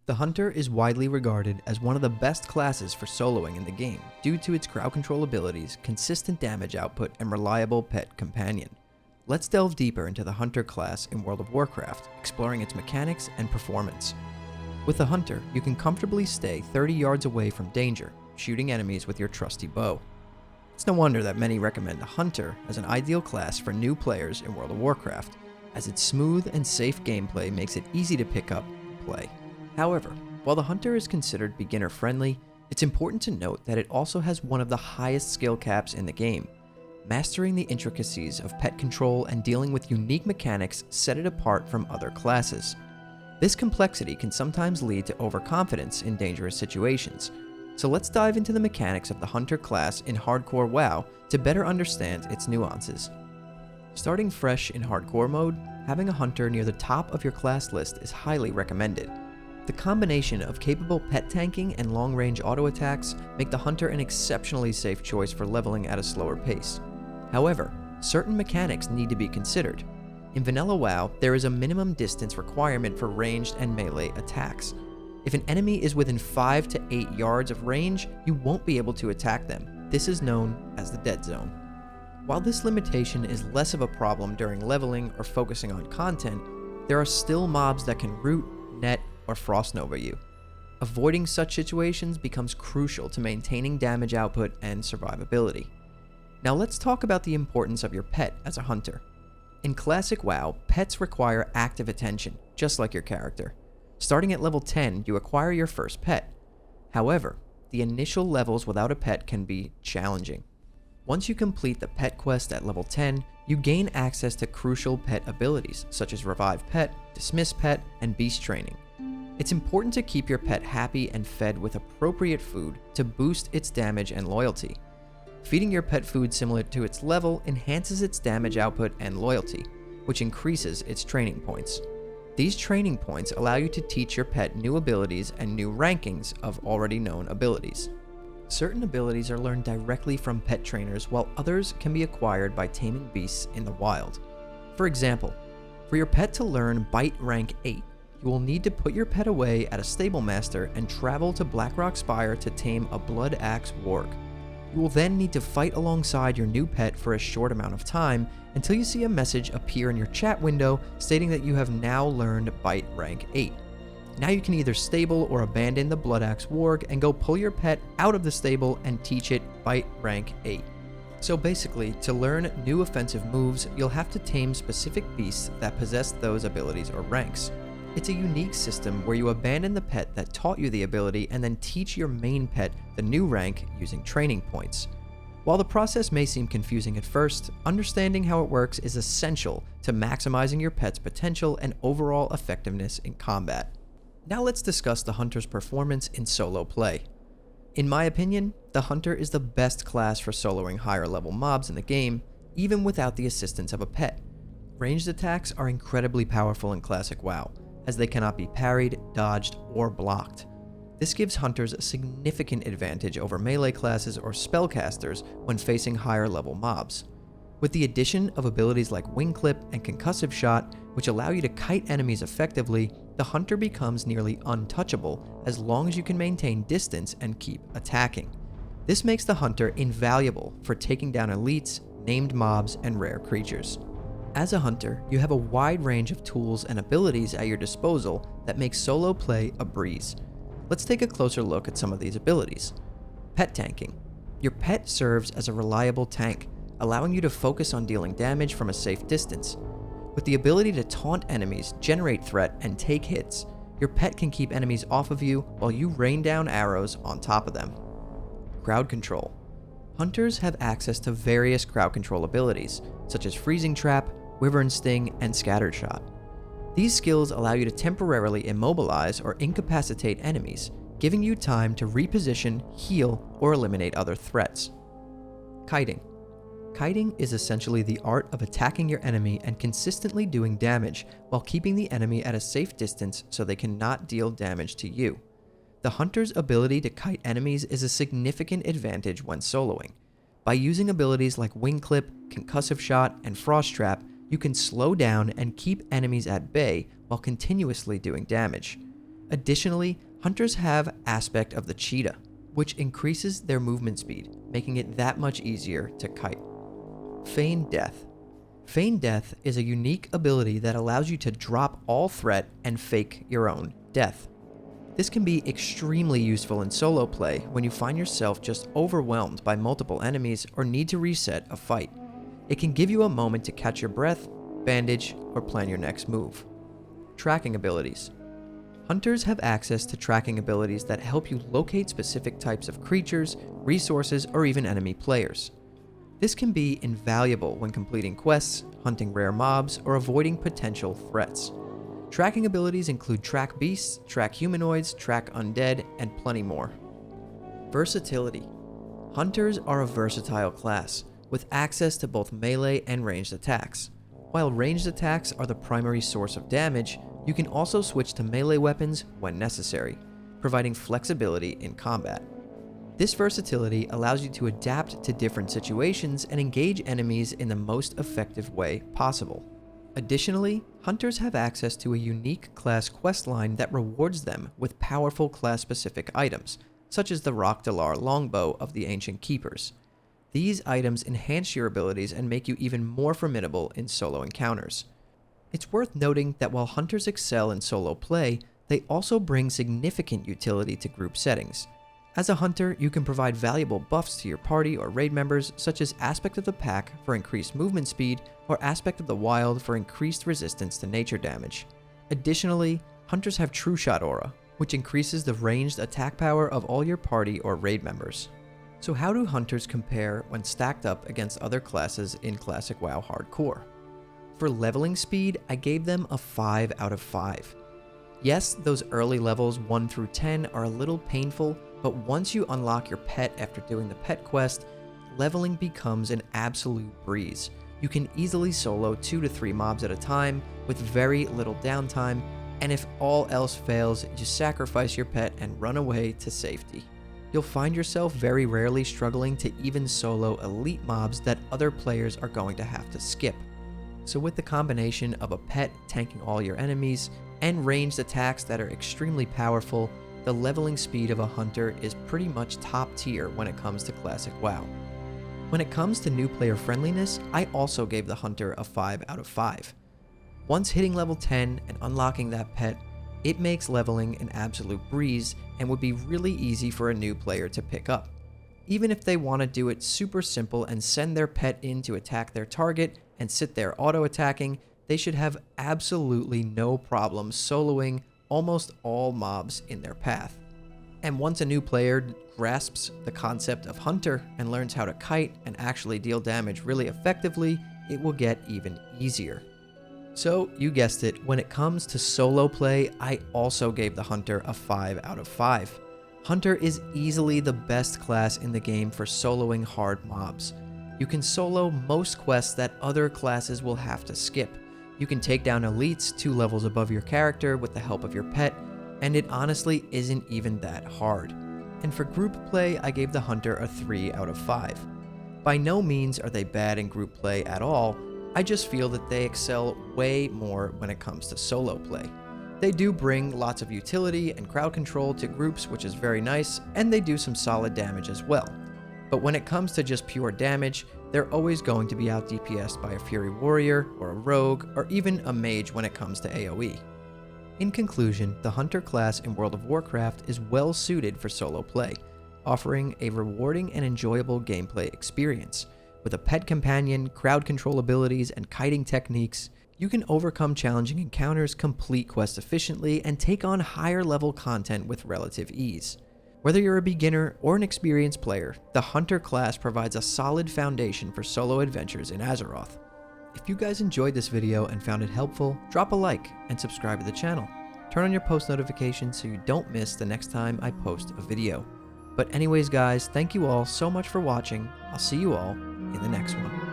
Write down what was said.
The Hunter is widely regarded as one of the best classes for soloing in the game due to its crowd control abilities, consistent damage output, and reliable pet companion. Let's delve deeper into the Hunter class in World of Warcraft, exploring its mechanics and performance. With the Hunter, you can comfortably stay 30 yards away from danger, shooting enemies with your trusty bow. It's no wonder that many recommend the Hunter as an ideal class for new players in World of Warcraft, as its smooth and safe gameplay makes it easy to pick up and play. However, while the Hunter is considered beginner-friendly, it's important to note that it also has one of the highest skill caps in the game. Mastering the intricacies of pet control and dealing with unique mechanics set it apart from other classes. This complexity can sometimes lead to overconfidence in dangerous situations, so let's dive into the mechanics of the Hunter class in Hardcore WoW to better understand its nuances. Starting fresh in Hardcore mode, having a Hunter near the top of your class list is highly recommended. The combination of capable pet tanking and long-range auto attacks make the Hunter an exceptionally safe choice for leveling at a slower pace. However, certain mechanics need to be considered. In Vanilla WoW, there is a minimum distance requirement for ranged and melee attacks. If an enemy is within 5 to 8 yards of range, you won't be able to attack them. This is known as the dead zone. While this limitation is less of a problem during leveling or focusing on content, there are still mobs that can root, net, or frost nova you. Avoiding such situations becomes crucial to maintaining damage output and survivability. Now let's talk about the importance of your pet as a Hunter. In Classic WoW, pets require active attention, just like your character. Starting at level 10, you acquire your first pet. However, the initial levels without a pet can be challenging. Once you complete the pet quest at level 10, you gain access to crucial pet abilities, such as Revive Pet, Dismiss Pet, and Beast Training. It's important to keep your pet happy and fed with appropriate food to boost its damage and loyalty. Feeding your pet food similar to its level enhances its damage output and loyalty, which increases its training points. These training points allow you to teach your pet new abilities and new rankings of already known abilities. Certain abilities are learned directly from pet trainers, while others can be acquired by taming beasts in the wild. For example, for your pet to learn Bite Rank 8, you will need to put your pet away at a stable master and travel to Blackrock Spire to tame a Blood Axe Warg. You will then need to fight alongside your new pet for a short amount of time until you see a message appear in your chat window stating that you have now learned Bite Rank 8. Now you can either stable or abandon the Blood Axe Warg and go pull your pet out of the stable and teach it Bite Rank 8. So basically, to learn new offensive moves, you'll have to tame specific beasts that possess those abilities or ranks. It's a unique system where you abandon the pet that taught you the ability and then teach your main pet the new rank using training points. While the process may seem confusing at first, understanding how it works is essential to maximizing your pet's potential and overall effectiveness in combat. Now let's discuss the Hunter's performance in solo play. In my opinion, the Hunter is the best class for soloing higher level mobs in the game, even without the assistance of a pet. Ranged attacks are incredibly powerful in Classic WoW, as they cannot be parried, dodged, or blocked. This gives Hunters a significant advantage over melee classes or spellcasters when facing higher level mobs. With the addition of abilities like Wing Clip and Concussive Shot, which allow you to kite enemies effectively, the Hunter becomes nearly untouchable as long as you can maintain distance and keep attacking. This makes the Hunter invaluable for taking down elites, named mobs, and rare creatures. As a Hunter, you have a wide range of tools and abilities at your disposal that make solo play a breeze. Let's take a closer look at some of these abilities. Pet tanking. Your pet serves as a reliable tank, allowing you to focus on dealing damage from a safe distance. With the ability to taunt enemies, generate threat, and take hits, your pet can keep enemies off of you while you rain down arrows on top of them. Crowd control. Hunters have access to various crowd control abilities, such as Freezing Trap, Wyvern Sting, and Scattered Shot. These skills allow you to temporarily immobilize or incapacitate enemies, giving you time to reposition, heal, or eliminate other threats. Kiting. Kiting is essentially the art of attacking your enemy and consistently doing damage while keeping the enemy at a safe distance so they cannot deal damage to you. The Hunter's ability to kite enemies is a significant advantage when soloing. By using abilities like Wing Clip, Concussive Shot, and Frost Trap, you can slow down and keep enemies at bay while continuously doing damage. Additionally, hunters have aspect of the cheetah, which increases their movement speed, making it that much easier to kite. Feign Death. Feign Death is a unique ability that allows you to drop all threat and fake your own death. This can be extremely useful in solo play when you find yourself just overwhelmed by multiple enemies or need to reset a fight. It can give you a moment to catch your breath, bandage, or plan your next move. Tracking abilities. Hunters have access to tracking abilities that help you locate specific types of creatures, resources, or even enemy players. This can be invaluable when completing quests, hunting rare mobs, or avoiding potential threats. Tracking abilities include track beasts, track humanoids, track undead, and plenty more. Versatility. Hunters are a versatile class, with access to both melee and ranged attacks. While ranged attacks are the primary source of damage, you can also switch to melee weapons when necessary, providing flexibility in combat. This versatility allows you to adapt to different situations and engage enemies in the most effective way possible. Additionally, hunters have access to a unique class questline that rewards them with powerful class-specific items, such as the Rockdalar longbow of the Ancient Keepers. These items enhance your abilities and make you even more formidable in solo encounters. It's worth noting that while hunters excel in solo play, they also bring significant utility to group settings. As a hunter, you can provide valuable buffs to your party or raid members, such as Aspect of the Pack for increased movement speed, or Aspect of the Wild for increased resistance to nature damage. Additionally, hunters have True Shot Aura, which increases the ranged attack power of all your party or raid members. So how do hunters compare when stacked up against other classes in Classic WoW Hardcore? For leveling speed, I gave them a 5 out of 5. Yes, those early levels 1 through 10 are a little painful, but once you unlock your pet after doing the pet quest, leveling becomes an absolute breeze. You can easily solo 2 to 3 mobs at a time with very little downtime, and if all else fails, you sacrifice your pet and run away to safety. You'll find yourself very rarely struggling to even solo elite mobs that other players are going to have to skip. So with the combination of a pet tanking all your enemies and ranged attacks that are extremely powerful, the leveling speed of a hunter is pretty much top tier when it comes to Classic WoW. When it comes to new player friendliness, I also gave the hunter a 5 out of 5. Once hitting level 10 and unlocking that pet, it makes leveling an absolute breeze and would be really easy for a new player to pick up. Even if they want to do it super simple and send their pet in to attack their target and sit there auto-attacking, they should have absolutely no problem soloing almost all mobs in their path. And once a new player grasps the concept of hunter and learns how to kite and actually deal damage really effectively, it will get even easier. So, you guessed it, when it comes to solo play, I also gave the hunter a 5 out of 5. Hunter is easily the best class in the game for soloing hard mobs. You can solo most quests that other classes will have to skip. You can take down elites 2 levels above your character with the help of your pet, and it honestly isn't even that hard. And for group play, I gave the hunter a 3 out of 5. By no means are they bad in group play at all, I just feel that they excel way more when it comes to solo play. They do bring lots of utility and crowd control to groups, which is very nice, and they do some solid damage as well. But when it comes to just pure damage, they're always going to be out DPS'd by a Fury Warrior, or a Rogue, or even a Mage when it comes to AoE. In conclusion, the Hunter class in World of Warcraft is well suited for solo play, offering a rewarding and enjoyable gameplay experience. With a pet companion, crowd control abilities, and kiting techniques, you can overcome challenging encounters, complete quests efficiently, and take on higher level content with relative ease. Whether you're a beginner or an experienced player, the Hunter class provides a solid foundation for solo adventures in Azeroth. If you guys enjoyed this video and found it helpful, drop a like and subscribe to the channel. Turn on your post notifications so you don't miss the next time I post a video. But anyways guys, thank you all so much for watching. I'll see you all in the next one.